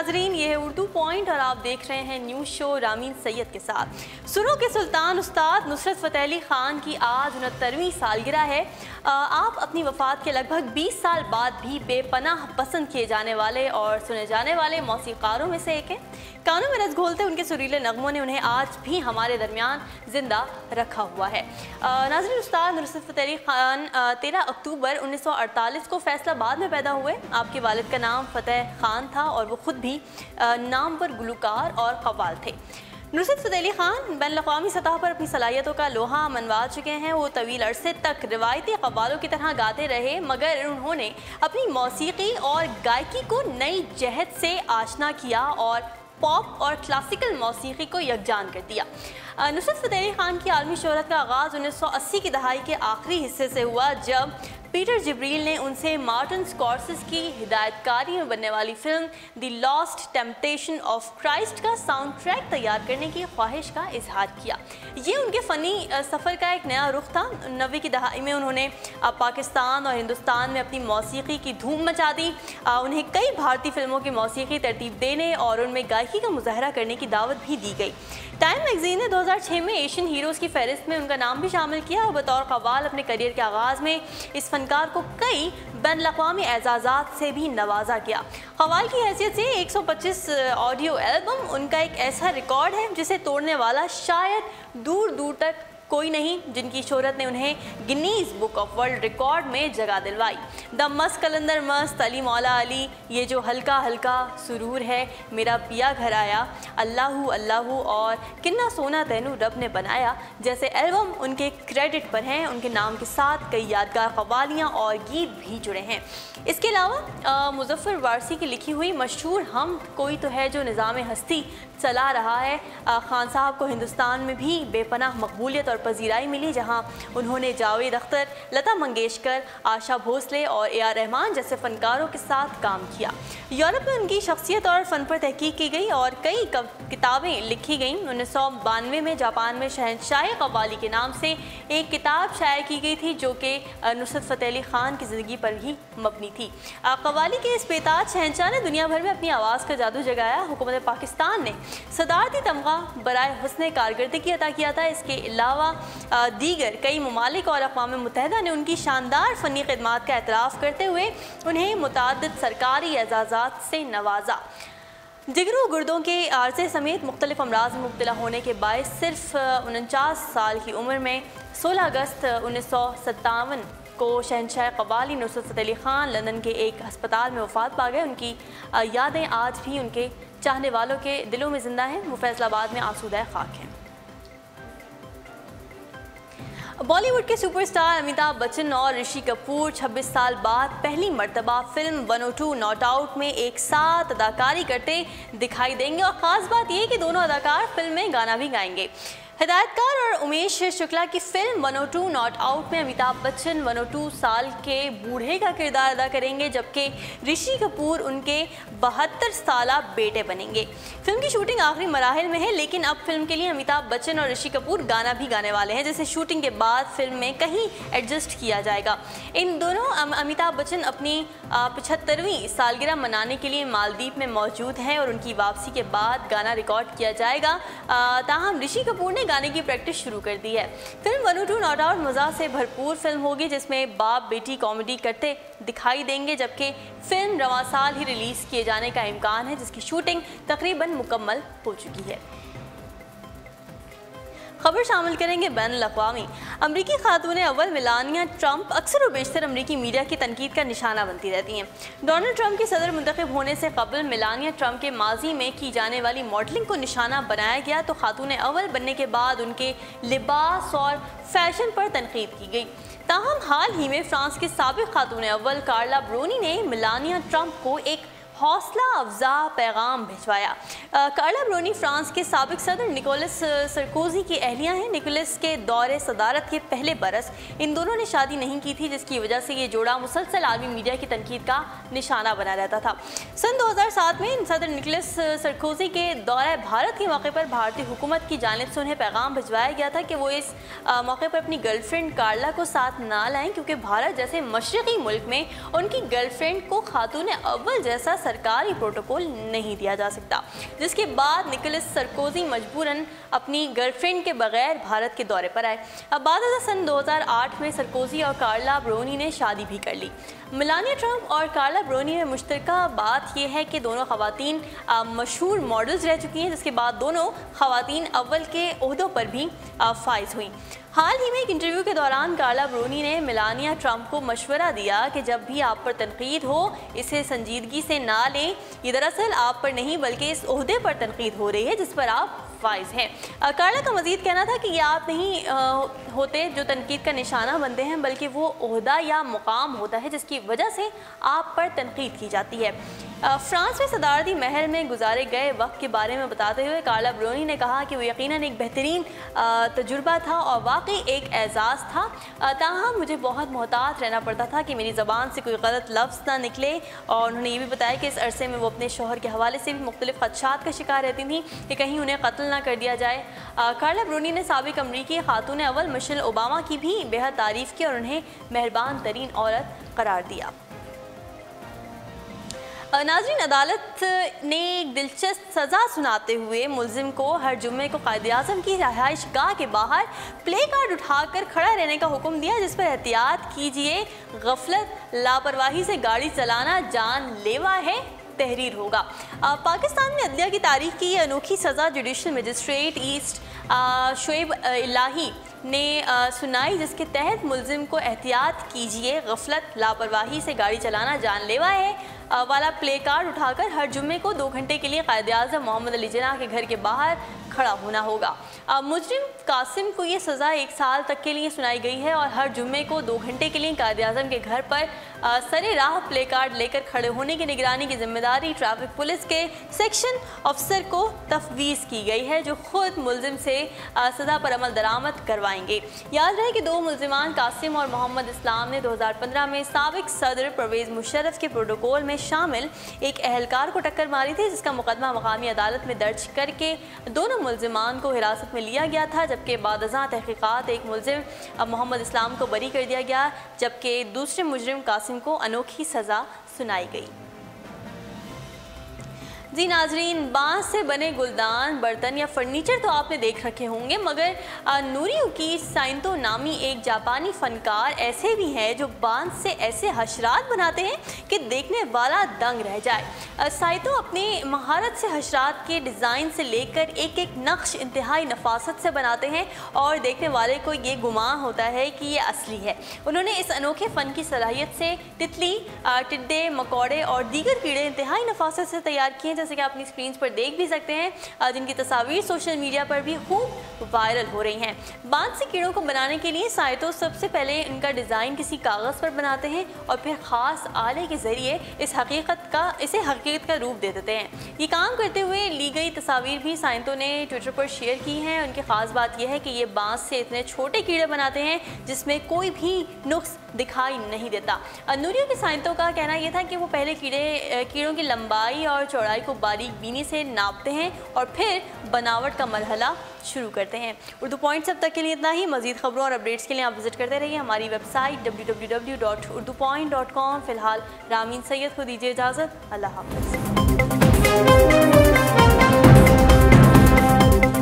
नाजरीन, ये है उर्दू पॉइंट और आप देख रहे हैं न्यूज़ शो रामीन सैयद के साथ। सुरों के सुल्तान उस्ताद नुसरत फ़तेह अली ख़ान की आज 69वीं सालगिरह है। आप अपनी वफ़ात के लगभग 20 साल बाद भी बेपनाह पसंद किए जाने वाले और सुने जाने वाले मौसीक़ारों में से एक हैं। कानों में रस घोलते उनके सुरीले नगमों ने उन्हें आज भी हमारे दरमियान ज़िंदा रखा हुआ है। नाज़रीन, उस्ताद नुसरत फ़तेह अली ख़ान 13 अक्टूबर 1948 को फैसलाबाद में पैदा हुए। आपके वालिद का नाम फ़तेह ख़ान था और वो ख़ुद भी नामवर गुलकार और क़व्वाल थे। नुसरत फ़तेह अली ख़ान बैनुल-अक़वामी सतह पर अपनी सलाहियतों का लोहा मनवा चुके हैं। वो तवील अरसे तक रिवायती क़व्वालों की तरह गाते रहे, मगर उन्होंने अपनी मौसीक़ी और गायकी को नई जहत से आशना किया और पॉप और क्लासिकल मौसीक़ी को यकजान कर दिया। नुसरत फ़तेह अली ख़ान की आलमी शोहरत का आगाज़ 1980 की दहाई के आखिरी हिस्से से हुआ, जब पीटर जिब्रील ने उनसे मार्टिन स्कॉर्सेज़ की हिदायतकारी में बनने वाली film the lost temptation of Christ का साउंड ट्रैक तैयार करने की ख्वाहिश का इजहार किया। ये उनके फ़नी सफ़र का एक नया रुख था। 90 की दहाई में उन्होंने पाकिस्तान और हिंदुस्तान में अपनी मौसीक़ी की धूम मचा दी। उन्हें कई भारतीय फ़िल्मों की मौसीक़ी तरतीब देने और उनमें गायकी का मुज़ाहरा करने की दावत भी दी गई। टाइम मैगज़ीन ने 2006 में एशियन हीरोज़ की फहरिस्त में उनका नाम भी शामिल किया और बतौर क़व्वाल अपने करियर के आगाज़ में इस फनकार को कई बैनुल-अक़वामी एजाज़ात से भी नवाजा गया। क़व्वाल की हैसियत से 125 ऑडियो एल्बम उनका एक ऐसा रिकॉर्ड है जिसे तोड़ने वाला शायद दूर दूर तक कोई नहीं, जिनकी शोहरत ने उन्हें Guinness book of world record में जगह दिलवाई। द मस्त कलंदर मस्त, अली मौला अली, ये जो हल्का हल्का सुरूर है, मेरा पिया घर आया, अल्लाहू अल्लाहू और किन्ना सोना तैनू रब ने बनाया जैसे एल्बम उनके क्रेडिट पर हैं। उनके नाम के साथ कई यादगार क़व्वालियाँ और गीत भी जुड़े हैं। इसके अलावा मुज़फ़्फ़र वारसी की लिखी हुई मशहूर हम कोई तो है जो निज़ाम हस्ती चला रहा है। ख़ान साहब को हिंदुस्तान में भी बेपनाह मकबूलियत और पजीराई मिली, जहां उन्होंने जावेद अख्तर, लता मंगेशकर, आशा भोसले और ए.आर. रहमान जैसे फ़नकारों के साथ काम किया। यूरोप में उनकी शख्सियत और फ़न पर तहकीक की गई और कई किताबें लिखी गईं। 1992 में जापान में शहंशाह क़व्वाली के नाम से एक किताब शाया की गई थी, जो कि नुसरत फ़तेह अली ख़ान की ज़िंदगी पर ही मबनी थी। क़व्वाली के इस बेताज शहंशाह ने दुनिया भर में अपनी आवाज़ का जादू जगाया। हुकूमत पाकिस्तान ने सदारती तमगा बराए हुस्न कारकर्दगी अता किया था। इसके अलावा दीगर कई ममालिक और अक़वाम मुत्तहिदा ने उनकी शानदार फ़नी खिदमात का एतराफ़ करते हुए उन्हें मुताद्दिद सरकारी एजाज़ात से नवाजा। जिगरू गुर्दों के आर्ज़े समेत मुख्तलिफ अमराज में मुब्तला होने के बायस सिर्फ 49 साल की उम्र में 16 अगस्त 1957 को शहंशाह क़व्वाली नुसरत फ़तेह अली ख़ान लंदन के एक अस्पताल में वफ़ात पा गए। उनकी यादें आज भी उनके चाहने वालों के दिलों में ज़िंदा हैं। वो फैसलाबाद में आसूदा खाक हैं। बॉलीवुड के सुपरस्टार अमिताभ बच्चन और ऋषि कपूर 26 साल बाद पहली मर्तबा फिल्म 102 नॉट आउट में एक साथ अदाकारी करते दिखाई देंगे और ख़ास बात यह कि दोनों अदाकार फिल्म में गाना भी गाएंगे। हिदायतकार और उमेश शुक्ला की फिल्म 102 नॉट आउट में अमिताभ बच्चन 102 साल के बूढ़े का किरदार अदा करेंगे, जबकि ऋषि कपूर उनके 72 साला बेटे बनेंगे। फिल्म की शूटिंग आखिरी मराहिल में है, लेकिन अब फिल्म के लिए अमिताभ बच्चन और ऋषि कपूर गाना भी गाने वाले हैं, जिसे शूटिंग के बाद फिल्म में कहीं एडजस्ट किया जाएगा। इन दोनों अमिताभ बच्चन अपनी 75वीं सालगिरह मनाने के लिए मालदीव में मौजूद हैं और उनकी वापसी के बाद गाना रिकॉर्ड किया जाएगा। ताहम ऋषि कपूर ने गाने की प्रैक्टिस शुरू कर दी है। फिल्म 102 नॉट आउट मज़ा से भरपूर फिल्म होगी, जिसमें बाप बेटी कॉमेडी करते दिखाई देंगे, जबकि फिल्म रवां साल ही रिलीज़ किए जाने का इम्कान है, जिसकी शूटिंग तकरीबन मुकम्मल हो चुकी है। खबर शामिल करेंगे बैनुल-अक़वामी। अमरीकी खातून अव्वल मेलानिया ट्रंप अक्सर व बेशतर अमरीकी मीडिया की तनकीद का निशाना बनती रहती हैं। डोनाल्ड ट्रंप के सदर मुंतखब होने से कबल मेलानिया ट्रंप के माजी में की जाने वाली मॉडलिंग को निशाना बनाया गया, तो खातून अव्वल बनने के बाद उनके लिबास और फैशन पर तनकीद की गई। ताहम हाल ही में फ्रांस के साबिक़ खातून अव्वल कार्ला ब्रोनी ने मेलानिया ट्रंप को एक हौसला अफजा पैगाम भिजवाया। कार्ला ब्रोनी फ्रांस के साबिक सदर निकोलस सरकोजी की अहलिया हैं। निकोलस के दौरे सदारत के पहले बरस इन दोनों ने शादी नहीं की थी, जिसकी वजह से ये जोड़ा मुसलसल आलमी मीडिया की तनकीद का निशाना बना रहता था। सन 2007 में सदर निकोलस सरकोजी के दौरे भारत के मौके पर भारतीय हुकूमत की जानिब से उन्हें पैगाम भिजवाया गया था कि वो इस मौके पर अपनी गर्लफ्रेंड कार्ला को साथ ना लाएं, क्योंकि भारत जैसे मशरक़ी मुल्क में उनकी गर्लफ्रेंड को खातून अव्वल जैसा सरकारी प्रोटोकॉल नहीं दिया जा सकता, जिसके बाद निकोलस सरकोजी मजबूरन अपनी गर्लफ्रेंड के बगैर भारत के दौरे पर आए। अब बाद सन 2008 में सरकोजी और कार्ला ब्रोनी ने शादी भी कर ली। मेलानिया ट्रंप और कार्ला ब्रोनी में मुश्तरका बात यह है कि दोनों खवातीन मशहूर मॉडल्स रह चुकी हैं, जिसके बाद दोनों खवातीन अव्वल के ओहदों पर भी फाइज हुई। हाल ही में एक इंटरव्यू के दौरान कार्ला ब्रोनी ने मेलानिया ट्रंप को मशवरा दिया कि जब भी आप पर तनकीद हो इसे संजीदगी से ना लें, ये दरअसल आप पर नहीं बल्कि इस ओहदे पर तनकीद हो रही है जिस पर आप फाइज हैं। कार्ला का मजीद कहना था कि ये आप नहीं होते जो तनकीद का निशाना बनते हैं, बल्कि वो ओहदा या मुकाम होता है जिसकी वजह से आप पर तनकीद की जाती है। फ्रांस में सदारती महल में गुजारे गए वक्त के बारे में बताते हुए कार्ला ब्रोनी ने कहा कि वो यकीनन एक बेहतरीन तजुर्बा था और वाकई एक एजाज़ था, ताहम मुझे बहुत मोहतात रहना पड़ता था कि मेरी ज़बान से कोई गलत लफ्ज़ ना निकले। और उन्होंने ये भी बताया कि इस अरसे में वो अपने शोहर के हवाले से भी मुख्तलिफ खदशात का शिकार रहती थी कि कहीं उन्हें कत्ल ना कर दिया जाए। कार्ला ब्रोनी ने साबिक अमरीकी खातून अव्वल मिशेल ओबामा की भी बेहद तारीफ़ की और उन्हें मेहरबान तरीन औरत करार दिया। नाज़रीन, अदालत ने एक दिलचस्प सज़ा सुनाते हुए मुल्जिम को हर जुम्मे को कायद-ए-आज़म की रहाइश गाह के बाहर प्ले कार्ड उठाकर खड़ा रहने का हुक्म दिया, जिस पर एहतियात कीजिए, गफलत लापरवाही से गाड़ी चलाना जानलेवा है, तहरीर होगा। पाकिस्तान में अदलिया की तारीख की ये अनोखी सज़ा जुडिशल मजिस्ट्रेट ईस्ट शोएब इलाही ने सुनाई, जिसके तहत मुल्जिम को एहतियात कीजिए, गफलत लापरवाही से गाड़ी चलाना जानलेवा है वाला प्ले कार्ड उठाकर हर जुम्मे को 2 घंटे के लिए कायद-ए-आज़म मोहम्मद अली जिन्नाह के घर के बाहर खड़ा होना होगा। मुजरिम कासिम को ये सज़ा 1 साल तक के लिए सुनाई गई है और हर जुम्मे को 2 घंटे के लिए कायद-ए-आज़म के घर पर सरे राह प्ले कार्ड लेकर खड़े होने की निगरानी की जिम्मेदारी ट्रैफिक पुलिस के सेक्शन अफसर को तफवीज़ की गई है, जो खुद मुल्जिम से सज़ा पर अमल दरामद करवाएंगे। याद रहे कि 2 मुल्जिमान कासिम और मोहम्मद इस्लाम ने 2015 में साबिक सदर परवेज़ मुशर्रफ के प्रोटोकॉल में शामिल एक एहलकार को टक्कर मारी थी, जिसका मुकदमा मकामी अदालत में दर्ज करके दोनों मुल्जिमान को हिरासत में लिया गया था, जबकि बादज़ां तहकीकात एक मुल्जिम मोहम्मद इस्लाम को बरी कर दिया गया, जबकि दूसरे मुजरिम कासिम को अनोखी सज़ा सुनाई गई। जी नाजरीन, बांस से बने गुलदान, बर्तन या फर्नीचर तो आपने देख रखे होंगे, मगर नूरियुकी साइंतो नामी एक जापानी फनकार ऐसे भी हैं जो बांस से ऐसे हशरात बनाते हैं कि देखने वाला दंग रह जाए। साइतो अपनी महारत से हशरात के डिज़ाइन से लेकर एक एक नक्श इंतहाई नफासत से बनाते हैं और देखने वाले को ये गुमान होता है कि ये असली है। उन्होंने इस अनोखे फ़न की सलाहियत से तितली, टिड्डे, मकोड़े और दीगर कीड़े इंतहाई नफासत से तैयार किए, जैसे कि आप अपनी स्क्रीन पर देख भी सकते हैं, जिनकी तस्वीर सोशल मीडिया पर भी खूब वायरल हो रही हैं। बांस से कीड़ों को बनाने के लिए साइतो सबसे पहले इनका डिज़ाइन किसी कागज़ पर बनाते हैं और फिर ख़ास आले के ज़रिए इसे हकीकत का रूप दे देते हैं। ये काम करते हुए ली गई तस्वीर भी साइंतों ने ट्विटर पर शेयर की हैं। उनकी ख़ास बात यह है कि ये बांस से इतने छोटे कीड़े बनाते हैं जिसमें कोई भी नुक्स दिखाई नहीं देता। नूरियों के साइंतों का कहना यह था कि वो पहले कीड़ों की लंबाई और चौड़ाई को बारीक बीनी से नापते हैं और फिर बनावट का मरहला शुरू करते हैं। उर्दू पॉइंट्स अब तक के लिए इतना ही। मज़ीद खबरों और अपडेट्स के लिए आप विजिट करते रहिए हमारी वेबसाइट www.urdupoint.com। फ़िलहाल रामीन सैयद को दीजिए इजाज़त। अल्लाह हाफ़िज़।